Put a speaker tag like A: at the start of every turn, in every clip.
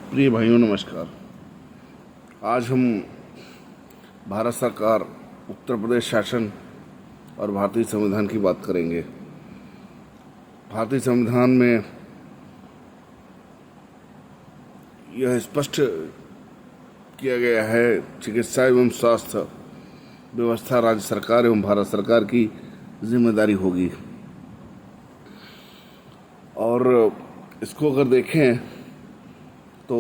A: प्रिय भाइयों नमस्कार। आज हम भारत सरकार, उत्तर प्रदेश शासन और भारतीय संविधान की बात करेंगे। भारतीय संविधान में यह स्पष्ट किया गया है चिकित्सा एवं स्वास्थ्य व्यवस्था राज्य सरकार एवं भारत सरकार की जिम्मेदारी होगी। और इसको अगर देखें तो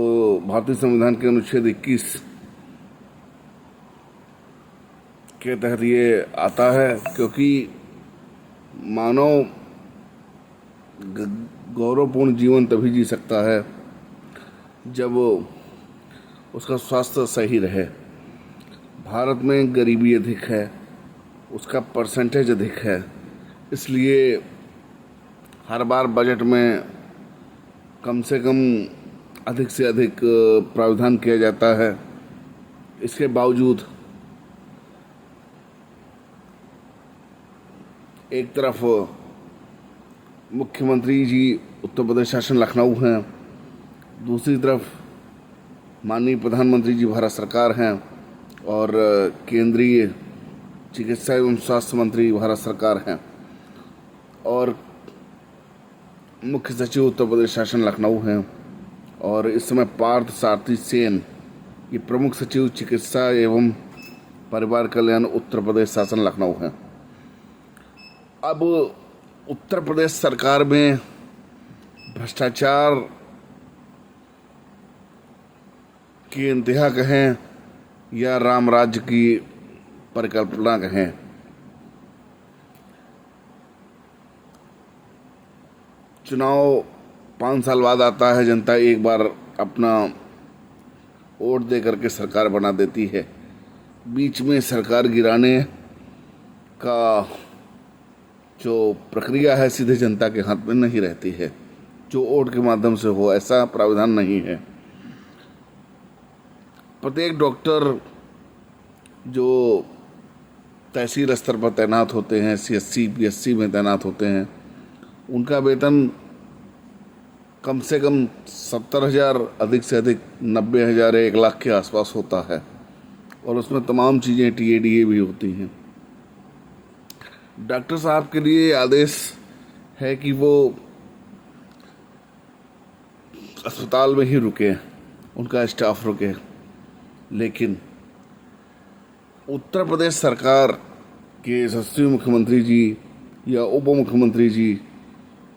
A: भारतीय संविधान के अनुच्छेद 21 के तहत ये आता है, क्योंकि मानव गौरवपूर्ण जीवन तभी जी सकता है जब उसका स्वास्थ्य सही रहे। भारत में गरीबी अधिक है, उसका परसेंटेज अधिक है, इसलिए हर बार बजट में कम से कम अधिक से अधिक प्रावधान किया जाता है। इसके बावजूद एक तरफ मुख्यमंत्री जी उत्तर प्रदेश शासन लखनऊ हैं, दूसरी तरफ माननीय प्रधानमंत्री जी भारत सरकार हैं और केंद्रीय चिकित्सा एवं स्वास्थ्य मंत्री भारत सरकार हैं और मुख्य सचिव उत्तर प्रदेश शासन लखनऊ हैं और इस समय पार्थ सारथी सेन ये प्रमुख सचिव चिकित्सा एवं परिवार कल्याण उत्तर प्रदेश शासन लखनऊ हैं। अब उत्तर प्रदेश सरकार में भ्रष्टाचार की इंतहा कहें या राम राज्य की परिकल्पना कहें, चुनाव 5 साल बाद आता है। जनता एक बार अपना वोट दे करके सरकार बना देती है। बीच में सरकार गिराने का जो प्रक्रिया है सीधे जनता के हाथ में नहीं रहती है, जो वोट के माध्यम से हो, ऐसा प्रावधान नहीं है। प्रत्येक डॉक्टर जो तहसील स्तर पर तैनात होते हैं, CSC PSC में तैनात होते हैं, उनका वेतन कम से कम 70,000, अधिक से अधिक 90,000 या 1 लाख के आसपास होता है और उसमें तमाम चीज़ें TADA भी होती हैं। डॉक्टर साहब के लिए आदेश है कि वो अस्पताल में ही रुके, उनका स्टाफ रुके, लेकिन उत्तर प्रदेश सरकार के यशस्वी मुख्यमंत्री जी या उप मुख्यमंत्री जी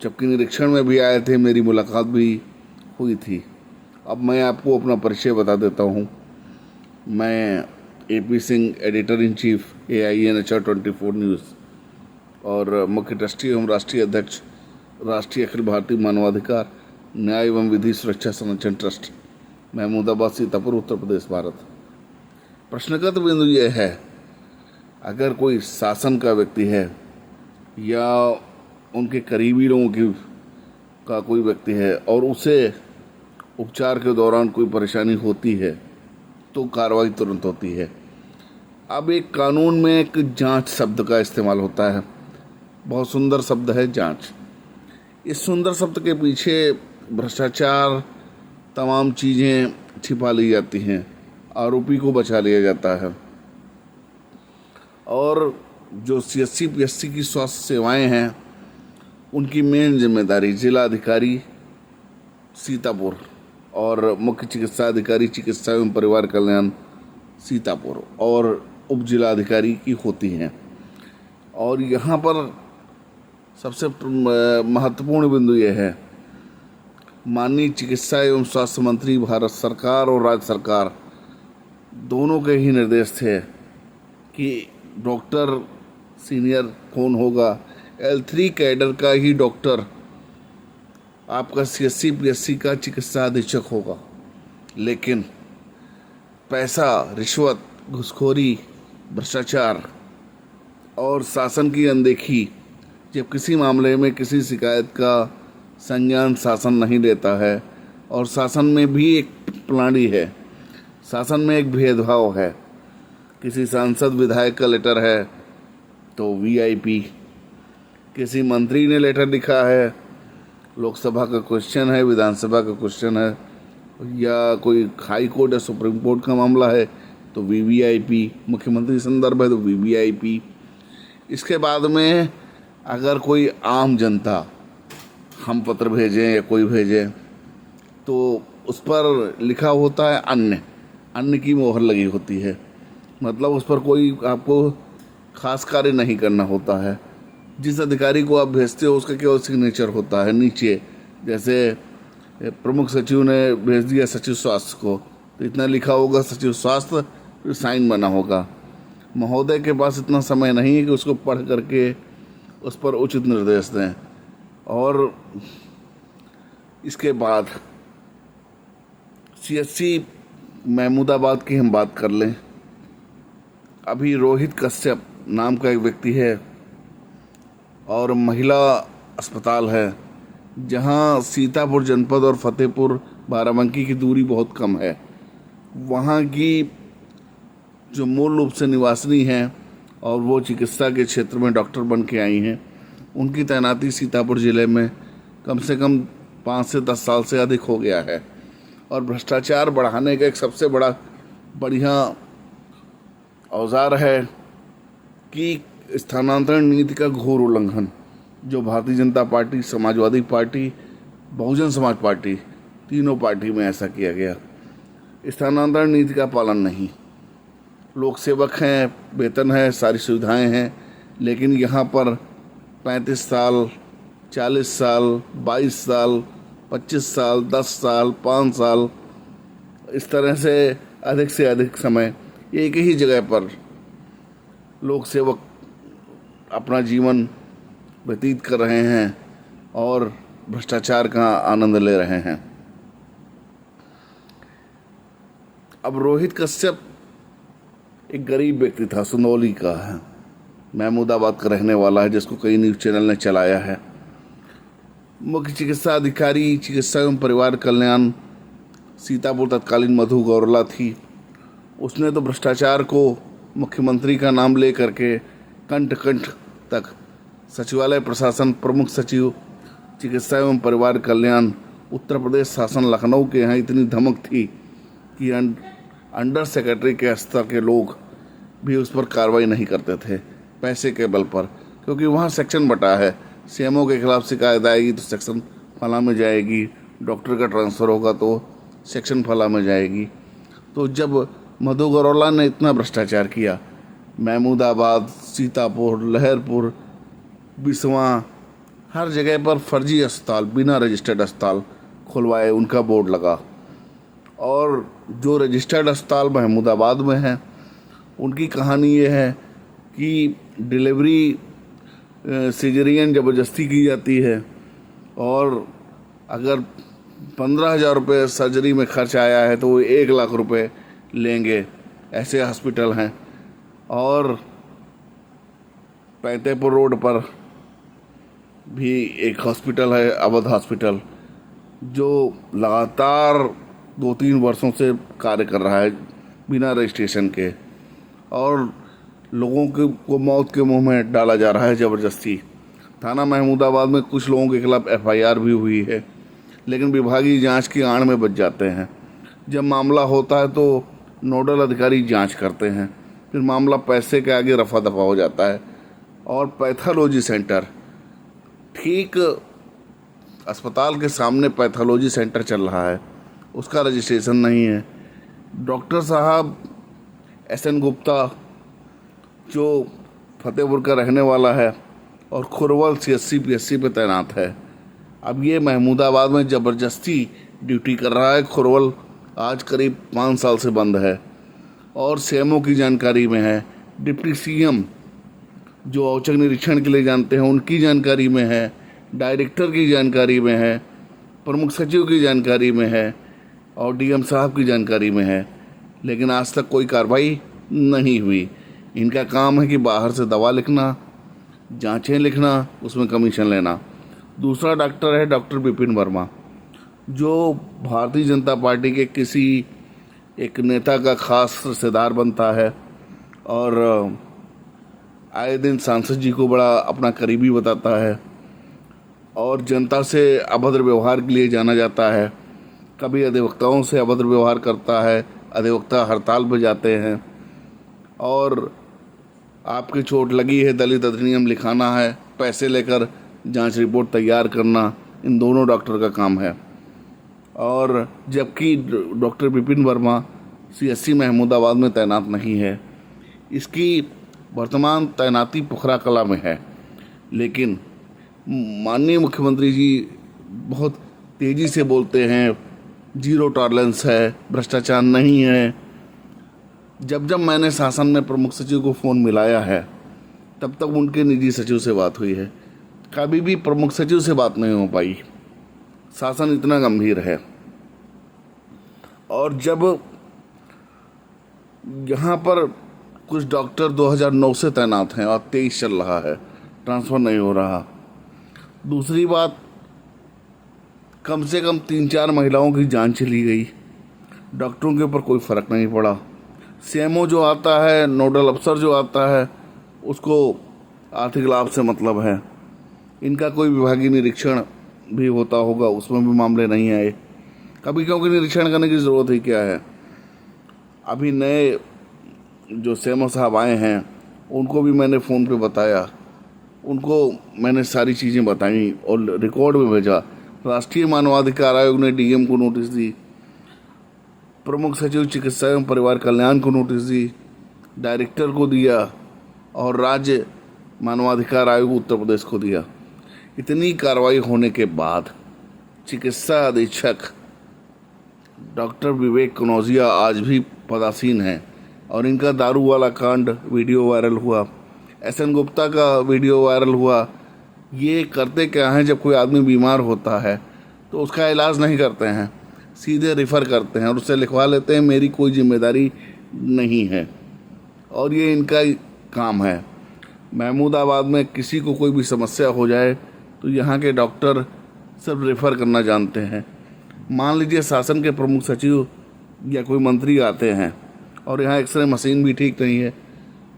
A: जबकि निरीक्षण में भी आए थे, मेरी मुलाकात भी हुई थी। अब मैं आपको अपना परिचय बता देता हूँ। मैं AP Singh, editor in chief AINHR 24 news और मुख्य ट्रस्टी एवं राष्ट्रीय अध्यक्ष राष्ट्रीय अखिल भारतीय मानवाधिकार न्याय एवं विधि सुरक्षा संरक्षण ट्रस्ट, महमूदाबाद, सीतापुर, उत्तर प्रदेश, भारत। प्रश्नगत बिंदु यह है, अगर कोई शासन का व्यक्ति है या उनके करीबी लोगों का कोई व्यक्ति है और उसे उपचार के दौरान कोई परेशानी होती है तो कार्रवाई तुरंत होती है। अब एक कानून में एक जांच शब्द का इस्तेमाल होता है, बहुत सुंदर शब्द है जांच। इस सुंदर शब्द के पीछे भ्रष्टाचार, तमाम चीज़ें छिपा ली जाती हैं, आरोपी को बचा लिया जाता है और जो CSC PSC की स्वास्थ्य सेवाएं हैं उनकी मेन जिम्मेदारी जिला अधिकारी सीतापुर और मुख्य चिकित्सा अधिकारी चिकित्सा एवं परिवार कल्याण सीतापुर और उप जिला अधिकारी की होती हैं। और यहाँ पर सबसे महत्वपूर्ण बिंदु यह है, माननीय चिकित्सा एवं स्वास्थ्य मंत्री भारत सरकार और राज्य सरकार दोनों के ही निर्देश थे कि डॉक्टर सीनियर कौन होगा, L3 कैडर का ही डॉक्टर आपका CSC PSC का चिकित्सा अधीक्षक होगा। लेकिन पैसा, रिश्वत, घूसखोरी, भ्रष्टाचार और शासन की अनदेखी, जब किसी मामले में किसी शिकायत का संज्ञान शासन नहीं लेता है और शासन में भी एक प्रणाली है, शासन में एक भेदभाव है। किसी सांसद विधायक का लेटर है तो VIP, किसी मंत्री ने लेटर लिखा है, लोकसभा का क्वेश्चन है, विधानसभा का क्वेश्चन है या कोई हाई कोर्ट या सुप्रीम कोर्ट का मामला है तो वीवीआईपी, मुख्यमंत्री संदर्भ है तो वीवीआईपी। इसके बाद में अगर कोई आम जनता हम पत्र भेजें या कोई भेजे तो उस पर लिखा होता है अन्य, अन्य की मोहर लगी होती है। मतलब उस पर कोई आपको खास कार्य नहीं करना होता है। जिस अधिकारी को आप भेजते हो उसका केवल सिग्नेचर होता है नीचे। जैसे प्रमुख सचिव ने भेज दिया सचिव स्वास्थ्य को तो इतना लिखा होगा सचिव स्वास्थ्य, फिर साइन बना होगा। महोदय के पास इतना समय नहीं है कि उसको पढ़ करके उस पर उचित निर्देश दें। और इसके बाद सीएचसी महमूदाबाद की हम बात कर लें। अभी रोहित कश्यप नाम का एक व्यक्ति है और महिला अस्पताल है, जहां सीतापुर जनपद और फतेहपुर बाराबंकी की दूरी बहुत कम है। वहां की जो मूल रूप से निवासिनी हैं और वो चिकित्सा के क्षेत्र में डॉक्टर बन के आई हैं, उनकी तैनाती सीतापुर ज़िले में कम से कम 5 से 10 साल से अधिक हो गया है। और भ्रष्टाचार बढ़ाने का एक सबसे बढ़िया औजार है कि स्थानांतरण नीति का घोर उल्लंघन, जो Bharatiya Janata party, Samajwadi party, Bahujan Samaj party, तीनों पार्टी में ऐसा किया गया। स्थानांतरण नीति का पालन नहीं। लोक सेवक हैं, वेतन है, सारी सुविधाएं हैं, लेकिन यहाँ पर 35 साल, 40 साल, 22 साल, 25 साल, 10 साल, 5 साल, इस तरह से अधिक समय एक ही जगह पर लोक सेवक अपना जीवन व्यतीत कर रहे हैं और भ्रष्टाचार का आनंद ले रहे हैं। अब रोहित कश्यप एक गरीब व्यक्ति था, सुनौली का है, महमूदाबाद का रहने वाला है, जिसको कई न्यूज़ चैनल ने चलाया है। मुख्य चिकित्सा अधिकारी चिकित्सा एवं परिवार कल्याण सीतापुर तत्कालीन मधु गौरला थी। उसने तो भ्रष्टाचार को मुख्यमंत्री का नाम ले करके कंठ कंठ तक सचिवालय प्रशासन, प्रमुख सचिव चिकित्सा एवं परिवार कल्याण, उत्तर प्रदेश शासन लखनऊ के यहाँ इतनी धमक थी कि अंडर सेक्रेटरी के स्तर के लोग भी उस पर कार्रवाई नहीं करते थे पैसे के बल पर, क्योंकि वहाँ सेक्शन बटा है। सीएमओ के खिलाफ शिकायत आएगी तो सेक्शन फला में जाएगी, डॉक्टर का ट्रांसफ़र होगा तो सेक्शन फला में जाएगी। तो जब मधु गौरला ने इतना भ्रष्टाचार किया, महमूदाबाद, सीतापुर, लहरपुर, बिसवा, हर जगह पर फर्जी अस्पताल, बिना रजिस्टर्ड अस्पताल खुलवाए, उनका बोर्ड लगा। और जो रजिस्टर्ड अस्पताल महमूदाबाद में है, उनकी कहानी ये है कि डिलीवरी सिजेरियन ज़बरदस्ती की जाती है और अगर 15,000 रुपये सर्जरी में खर्च आया है तो वो 1 लाख रुपये लेंगे, ऐसे हॉस्पिटल हैं। और फतेहपुर रोड पर भी एक हॉस्पिटल है, अवध हॉस्पिटल, जो लगातार 2-3 वर्षों से कार्य कर रहा है बिना रजिस्ट्रेशन के, और लोगों को मौत के मुंह में डाला जा रहा है ज़बरदस्ती। थाना महमूदाबाद में कुछ लोगों के खिलाफ एफआईआर भी हुई है, लेकिन विभागीय जांच की आड़ में बच जाते हैं। जब मामला होता है तो नोडल अधिकारी जांच करते हैं, फिर मामला पैसे के आगे रफा दफा हो जाता है। और पैथोलॉजी सेंटर, ठीक अस्पताल के सामने पैथोलॉजी सेंटर चल रहा है, उसका रजिस्ट्रेशन नहीं है। डॉक्टर साहब SN गुप्ता, जो फतेहपुर का रहने वाला है और खुरवल CSC PSC पे तैनात है, अब ये महमूदाबाद में ज़बरदस्ती ड्यूटी कर रहा है। खुरवल आज करीब 5 साल से बंद है और सीएमओ की जानकारी में है, डिप्टी CM जो औचक निरीक्षण के लिए जानते हैं उनकी जानकारी में है, डायरेक्टर की जानकारी में है, प्रमुख सचिव की जानकारी में है और DM साहब की जानकारी में है, लेकिन आज तक कोई कार्रवाई नहीं हुई। इनका काम है कि बाहर से दवा लिखना, जांचें लिखना, उसमें कमीशन लेना। दूसरा डॉक्टर है डॉक्टर विपिन वर्मा, जो भारतीय जनता पार्टी के किसी एक नेता का खास रिश्तेदार बनता है और आए दिन सांसद जी को बड़ा अपना करीबी बताता है और जनता से अभद्र व्यवहार के लिए जाना जाता है। कभी अधिवक्ताओं से अभद्र व्यवहार करता है, अधिवक्ता हड़ताल पर जाते हैं। और आपकी चोट लगी है, दलित अधिनियम लिखाना है, पैसे लेकर जांच रिपोर्ट तैयार करना, इन दोनों डॉक्टर का काम है। और जबकि डॉक्टर विपिन वर्मा CSC महमूदाबाद में तैनात नहीं है, इसकी वर्तमान तैनाती पोखरा कला में है। लेकिन माननीय मुख्यमंत्री जी बहुत तेज़ी से बोलते हैं, जीरो टॉलरेंस है, भ्रष्टाचार नहीं है। जब जब मैंने शासन में प्रमुख सचिव को फ़ोन मिलाया है, तब तक उनके निजी सचिव से बात हुई है, कभी भी प्रमुख सचिव से बात नहीं हो पाई। शासन इतना गंभीर है। और जब यहाँ पर कुछ डॉक्टर 2009 से तैनात हैं और 23 चल रहा है, ट्रांसफ़र नहीं हो रहा। दूसरी बात, कम से कम 3-4 महिलाओं की जान चली गई, डॉक्टरों के ऊपर कोई फ़र्क नहीं पड़ा। CMO जो आता है, नोडल अफसर जो आता है, उसको आर्थिक लाभ से मतलब है। इनका कोई विभागीय निरीक्षण भी होता होगा, उसमें भी मामले नहीं आए कभी, क्योंकि निरीक्षण करने की ज़रूरत ही क्या है। अभी नए जो CMO साहब आए हैं, उनको भी मैंने फ़ोन पे बताया, उनको मैंने सारी चीज़ें बताई और रिकॉर्ड में भेजा। राष्ट्रीय मानवाधिकार आयोग ने DM को नोटिस दी, प्रमुख सचिव चिकित्सा एवं परिवार कल्याण को नोटिस दी, डायरेक्टर को दिया और राज्य मानवाधिकार आयोग उत्तर प्रदेश को दिया। इतनी कार्रवाई होने के बाद चिकित्सा अधीक्षक डॉक्टर विवेक कनौजिया आज भी पदासीन हैं और इनका दारू वाला कांड वीडियो वायरल हुआ, SN गुप्ता का वीडियो वायरल हुआ। ये करते क्या हैं, जब कोई आदमी बीमार होता है तो उसका इलाज नहीं करते हैं, सीधे रेफ़र करते हैं और उससे लिखवा लेते हैं मेरी कोई जिम्मेदारी नहीं है। और ये इनका काम है। महमूदाबाद में किसी को कोई भी समस्या हो जाए तो यहाँ के डॉक्टर सिर्फ रेफ़र करना जानते हैं। मान लीजिए शासन के प्रमुख सचिव या कोई मंत्री आते हैं और यहाँ एक्सरे मशीन भी ठीक नहीं है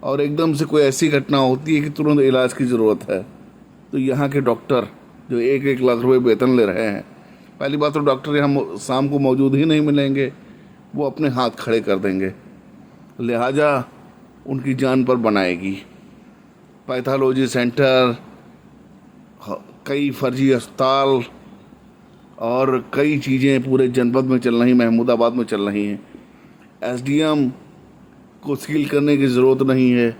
A: और एकदम से कोई ऐसी घटना होती है कि तुरंत इलाज की ज़रूरत है, तो यहाँ के डॉक्टर जो 1-1 लाख रुपए वेतन ले रहे हैं, पहली बात तो डॉक्टर यहाँ शाम को मौजूद ही नहीं मिलेंगे, वो अपने हाथ खड़े कर देंगे, लिहाजा उनकी जान पर बनाएगी। पैथोलॉजी सेंटर, कई फर्जी अस्पताल और कई चीज़ें पूरे जनपद में चल रही, महमूदाबाद में चल रही हैं। SDM को सील करने की ज़रूरत नहीं है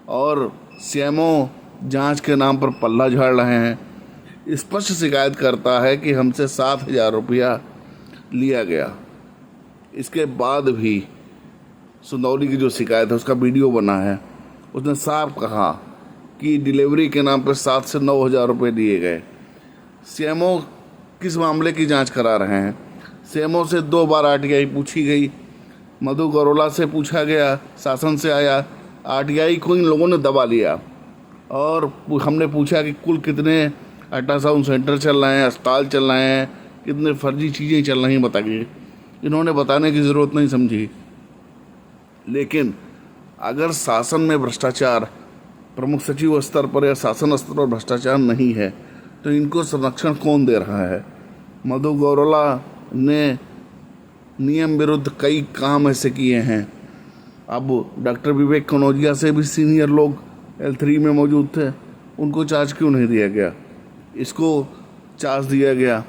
A: और CMO जांच के नाम पर पल्ला झाड़ रहे हैं। स्पष्ट शिकायत करता है कि हमसे 7,000 रुपया लिया गया। इसके बाद भी सुंदौली की जो शिकायत है उसका वीडियो बना है, उसने साफ कहा कि डिलीवरी के नाम पर 7 से 9,000 रुपये दिए गए। CMO किस मामले की जांच करा रहे हैं? CMO से 2 बार RTI पूछी गई, मधु गौरोला से पूछा गया, शासन से आया, RTI को इन लोगों ने दबा लिया। और हमने पूछा कि कुल कितने अल्ट्रासाउंड सेंटर चल रहे हैं, अस्पताल चल रहे हैं, कितने फर्जी चीज़ें चल रही हैं बताइए। इन्होंने बताने की ज़रूरत नहीं समझी। लेकिन अगर शासन में भ्रष्टाचार प्रमुख सचिव स्तर पर या शासन स्तर पर भ्रष्टाचार नहीं है तो इनको संरक्षण कौन दे रहा है? मधु गौरोला ने नियम विरुद्ध कई काम ऐसे किए हैं। अब डॉक्टर विवेक कनौजिया से भी सीनियर लोग L3 में मौजूद थे, उनको चार्ज क्यों नहीं दिया गया? इसको चार्ज दिया गया।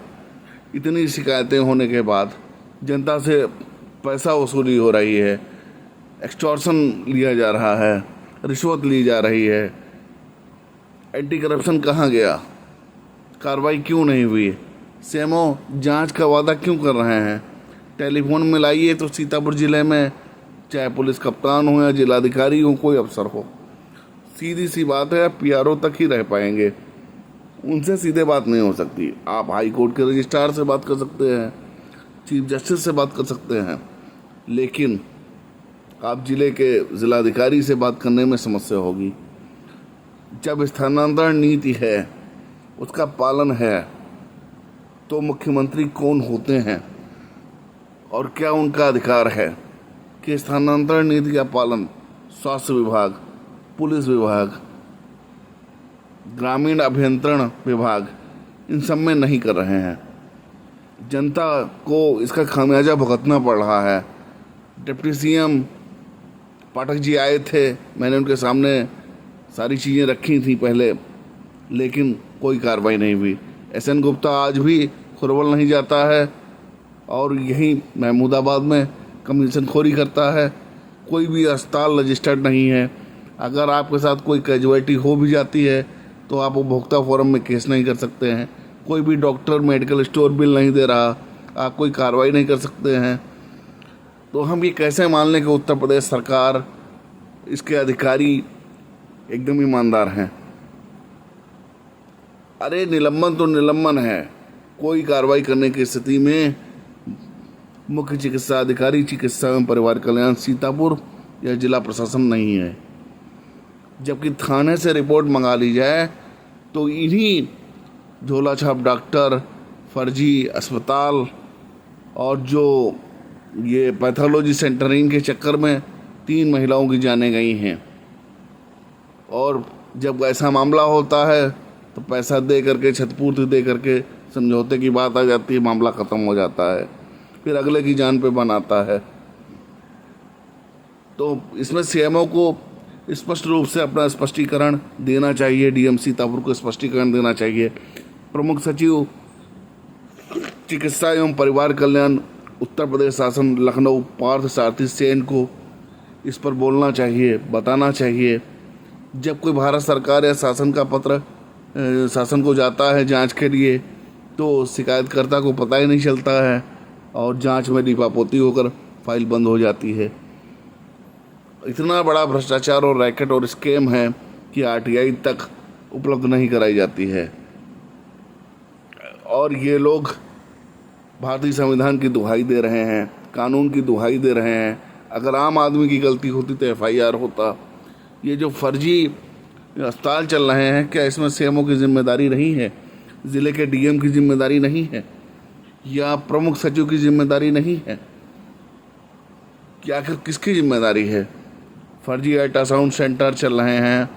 A: इतनी शिकायतें होने के बाद जनता से पैसा वसूली हो रही है, एक्सटॉर्शन लिया जा रहा है, रिश्वत ली जा रही है। एंटी करप्शन कहाँ गया? कार्रवाई क्यों नहीं हुई? CMO जांच का वादा क्यों कर रहे हैं? टेलीफोन मिलाइए तो सीतापुर ज़िले में चाहे पुलिस कप्तान हो या जिलाधिकारी हो, कोई अफसर हो, सीधी सी बात है, PRO तक ही रह पाएंगे, उनसे सीधे बात नहीं हो सकती। आप हाई कोर्ट के रजिस्ट्रार से बात कर सकते हैं, चीफ जस्टिस से बात कर सकते हैं, लेकिन आप ज़िले के ज़िलाधिकारी से बात करने में समस्या होगी। जब स्थानांतरण नीति है, उसका पालन है, तो मुख्यमंत्री कौन होते हैं और क्या उनका अधिकार है कि स्थानांतरण नीति का पालन स्वास्थ्य विभाग, पुलिस विभाग, ग्रामीण अभियंत्रण विभाग इन सब में नहीं कर रहे हैं। जनता को इसका खामियाजा भुगतना पड़ रहा है। डिप्टी सीएम पाठक जी आए थे, मैंने उनके सामने सारी चीज़ें रखी थी पहले, लेकिन कोई कार्रवाई नहीं हुई। एसएन गुप्ता आज भी खुरवल नहीं जाता है और यहीं महमूदाबाद में कमीशन खोरी करता है। कोई भी अस्पताल रजिस्टर्ड नहीं है। अगर आपके साथ कोई कैजुअलिटी हो भी जाती है तो आप उपभोक्ता फोरम में केस नहीं कर सकते हैं। कोई भी डॉक्टर मेडिकल स्टोर बिल नहीं दे रहा, आप कोई कार्रवाई नहीं कर सकते हैं। तो हम ये कैसे मान लें कि उत्तर प्रदेश सरकार, इसके अधिकारी एकदम ईमानदार हैं? अरे निलंबन तो निलंबन है, कोई कार्रवाई करने की स्थिति में मुख्य चिकित्सा अधिकारी चिकित्सा एवं परिवार कल्याण सीतापुर या जिला प्रशासन नहीं है। जबकि थाने से रिपोर्ट मंगा ली जाए तो इन्हीं झोला छाप डॉक्टर, फर्जी अस्पताल और जो ये पैथोलॉजी सेंटरिंग के चक्कर में 3 महिलाओं की जानें गई हैं। और जब ऐसा मामला होता है तो पैसा दे करके, क्षतिपूर्ति दे करके समझौते की बात आ जाती है, मामला ख़त्म हो जाता है, फिर अगले की जान पे बन आता है। तो इसमें सीएमओ को स्पष्ट रूप से अपना स्पष्टीकरण देना चाहिए, डीएम सीतापुर को स्पष्टीकरण देना चाहिए। प्रमुख सचिव चिकित्सा एवं परिवार कल्याण उत्तर प्रदेश शासन लखनऊ पार्थ सारथी सेन को इस पर बोलना चाहिए, बताना चाहिए। जब कोई भारत सरकार या शासन का पत्र शासन को जाता है जांच के लिए तो शिकायतकर्ता को पता ही नहीं चलता है और जांच में लीपापोती होकर फाइल बंद हो जाती है। इतना बड़ा भ्रष्टाचार और रैकेट और स्कैम है कि आरटीआई तक उपलब्ध नहीं कराई जाती है। और ये लोग भारतीय संविधान की दुहाई दे रहे हैं, कानून की दुहाई दे रहे हैं। अगर आम आदमी की गलती होती तो एफआईआर होता। ये जो फर्जी अस्पताल चल रहे हैं, क्या इसमें सीएमओ की जिम्मेदारी नहीं है? ज़िले के डीएम की जिम्मेदारी नहीं है? या प्रमुख सचिव की जिम्मेदारी नहीं है? क्या आखिर किसकी जिम्मेदारी है? फर्जी अल्ट्रासाउंड सेंटर चल रहे हैं,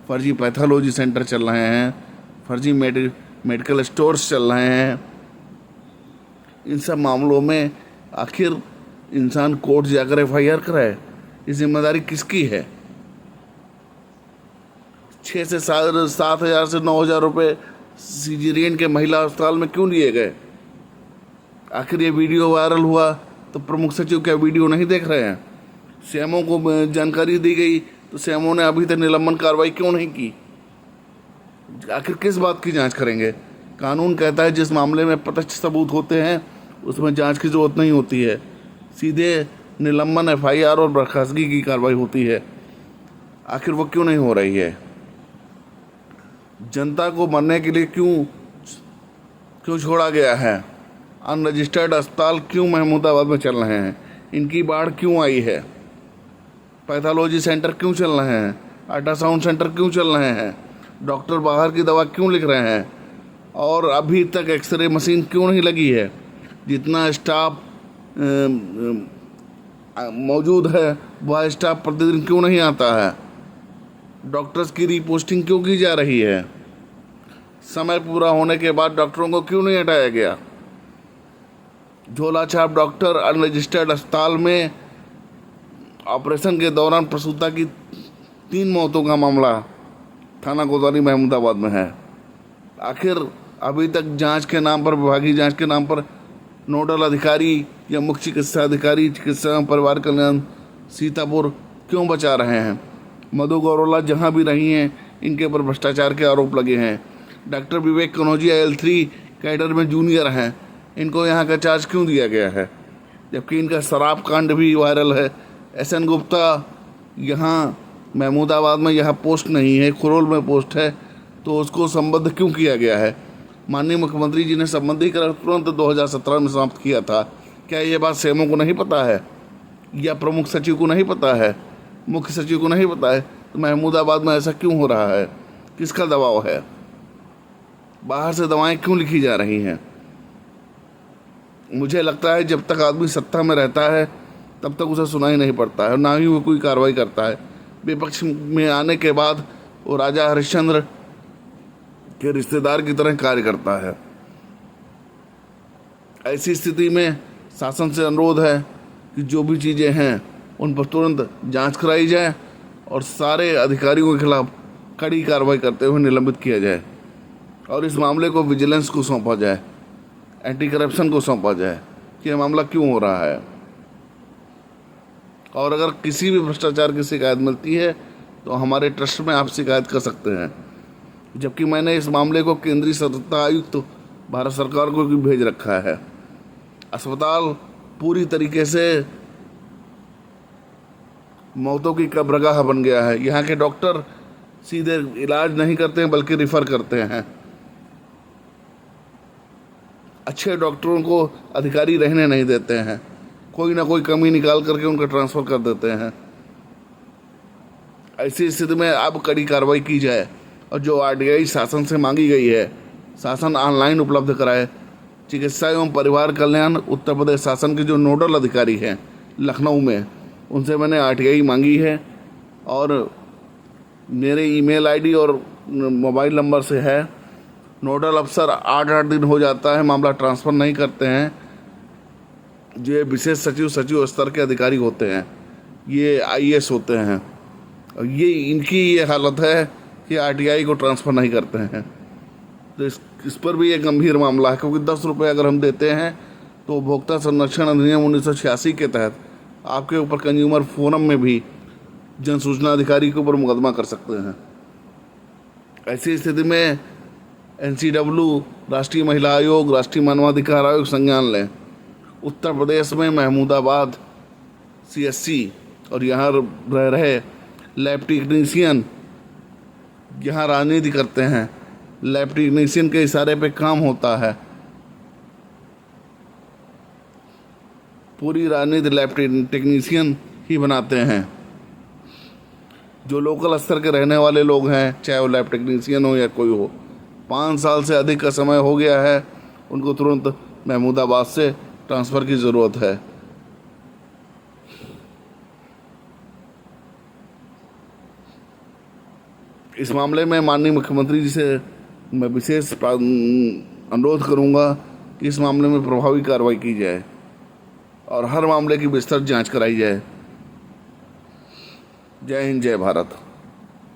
A: फर्जी पैथोलॉजी सेंटर चल रहे हैं, फर्जी मेडिकल स्टोर्स चल रहे हैं। इन सब मामलों में आखिर इंसान कोर्ट जाकर एफआईआर कराए, ये जिम्मेदारी किसकी है? 6 से 7 हज़ार से 9 हज़ार रुपये सीजेरियन के महिला अस्पताल में क्यों लिए गए? आखिर ये वीडियो वायरल हुआ तो प्रमुख सचिव क्या वीडियो नहीं देख रहे हैं? सीएमओ को जानकारी दी गई तो सीएमओ ने अभी तक निलंबन कार्रवाई क्यों नहीं की? आखिर किस बात की जांच करेंगे? कानून कहता है जिस मामले में प्रत्यक्ष सबूत होते हैं उसमें जांच की जरूरत नहीं होती है, सीधे निलंबन, एफआईआर और बर्खास्तगी की कार्रवाई होती है। आखिर वो क्यों नहीं हो रही है? जनता को मरने के लिए क्यों छोड़ा गया है? अनरजिस्टर्ड अस्पताल क्यों महमूदाबाद में चल रहे हैं? इनकी बाढ़ क्यों आई है? पैथोलॉजी सेंटर क्यों चल रहे हैं? अल्ट्रासाउंड सेंटर क्यों चल रहे हैं? डॉक्टर बाहर की दवा क्यों लिख रहे हैं? और अभी तक एक्सरे मशीन क्यों नहीं लगी है? जितना स्टाफ मौजूद है वह स्टाफ प्रतिदिन क्यों नहीं आता है? डॉक्टर्स की रीपोस्टिंग क्यों की जा रही है? समय पूरा होने के बाद डॉक्टरों को क्यों नहीं हटाया गया? झोला छाप डॉक्टर अनरजिस्टर्ड अस्पताल में ऑपरेशन के दौरान प्रसूता की 3 मौतों का मामला थाना कोतवाली महमूदाबाद में है। आखिर अभी तक जांच के नाम पर, विभागीय जांच के नाम पर नोडल अधिकारी या मुख्य चिकित्सा अधिकारी चिकित्सा एवं परिवार कल्याण सीतापुर क्यों बचा रहे हैं? मधु गौरवाला जहां भी रही हैं इनके ऊपर भ्रष्टाचार के आरोप लगे हैं। डॉक्टर विवेक कनौजिया L3 कैडर में जूनियर हैं, इनको यहाँ का चार्ज क्यों दिया गया है? जबकि इनका शराब कांड भी वायरल है। एसएन गुप्ता यहाँ महमूदाबाद में यहाँ पोस्ट नहीं है, खुरोल में पोस्ट है, तो उसको संबद्ध क्यों किया गया है? माननीय मुख्यमंत्री जी ने संबंधीकरण तुरंत 2017 में समाप्त किया था। क्या ये बात सीएमओ को नहीं पता है या प्रमुख सचिव को नहीं पता है, मुख्य सचिव को नहीं पता है? तो महमूदाबाद में ऐसा क्यों हो रहा है? किसका दबाव है? बाहर से दवाएं क्यों लिखी जा रही हैं? मुझे लगता है जब तक आदमी सत्ता में रहता है तब तक उसे सुनाई नहीं पड़ता है और ना ही वो कोई कार्रवाई करता है। विपक्ष में आने के बाद वो राजा हरिश्चंद्र के रिश्तेदार की तरह कार्य करता है। ऐसी स्थिति में शासन से अनुरोध है कि जो भी चीज़ें हैं उन पर तुरंत जांच कराई जाए और सारे अधिकारियों के खिलाफ कड़ी कार्रवाई करते हुए निलंबित किया जाए और इस मामले को विजिलेंस को सौंपा जाए, एंटी करप्शन को सौंपा जाए कि यह मामला क्यों हो रहा है। और अगर किसी भी भ्रष्टाचार की शिकायत मिलती है तो हमारे ट्रस्ट में आप शिकायत कर सकते हैं। जबकि मैंने इस मामले को केंद्रीय सतर्कता आयुक्त भारत सरकार को भी भेज रखा है। अस्पताल पूरी तरीके से मौतों की कब्रगाह बन गया है। यहाँ के डॉक्टर सीधे इलाज नहीं करते हैं बल्कि रिफ़र करते हैं। अच्छे डॉक्टरों को अधिकारी रहने नहीं देते हैं, कोई ना कोई कमी निकाल करके उनका ट्रांसफ़र कर देते हैं। ऐसी स्थिति में अब कड़ी कार्रवाई की जाए और जो आरटीआई शासन से मांगी गई है, शासन ऑनलाइन उपलब्ध कराए। चिकित्सा एवं परिवार कल्याण उत्तर प्रदेश शासन के जो नोडल अधिकारी हैं लखनऊ में, उनसे मैंने आरटीआई मांगी है और मेरे ईमेल आईडी और मोबाइल नंबर से है। नोडल अफसर 8-8 दिन हो जाता है मामला ट्रांसफ़र नहीं करते हैं। जो विशेष सचिव स्तर के अधिकारी होते हैं, ये आईएएस होते हैं, और इनकी ये हालत है कि आरटीआई को ट्रांसफ़र नहीं करते हैं। तो इस पर भी एक गंभीर मामला है, क्योंकि 10 रुपये अगर हम देते हैं तो उपभोक्ता संरक्षण अधिनियम 1986 के तहत आपके ऊपर कंज्यूमर फोरम में भी जन सूचना अधिकारी के ऊपर मुकदमा कर सकते हैं। ऐसी स्थिति में NCW, राष्ट्रीय महिला आयोग, राष्ट्रीय मानवाधिकार आयोग संज्ञान लें। उत्तर प्रदेश में महमूदाबाद CSC और यहाँ रह रहे लैब टेक्नीशियन यहाँ राजनीति करते हैं। लैब टेक्नीशियन के इशारे पे काम होता है। पूरी राजनीति लैब टेक्नीशियन ही बनाते हैं। जो लोकल स्तर के रहने वाले लोग हैं, चाहे वो लैब टेक्नीशियन हो या कोई हो, 5 साल से अधिक का समय हो गया है, उनको तुरंत महमूदाबाद से ट्रांसफ़र की ज़रूरत है। इस मामले में माननीय मुख्यमंत्री जी से मैं विशेष अनुरोध करूंगा कि इस मामले में प्रभावी कार्रवाई की जाए और हर मामले की विस्तृत जांच कराई जाए। जय हिंद, जय भारत।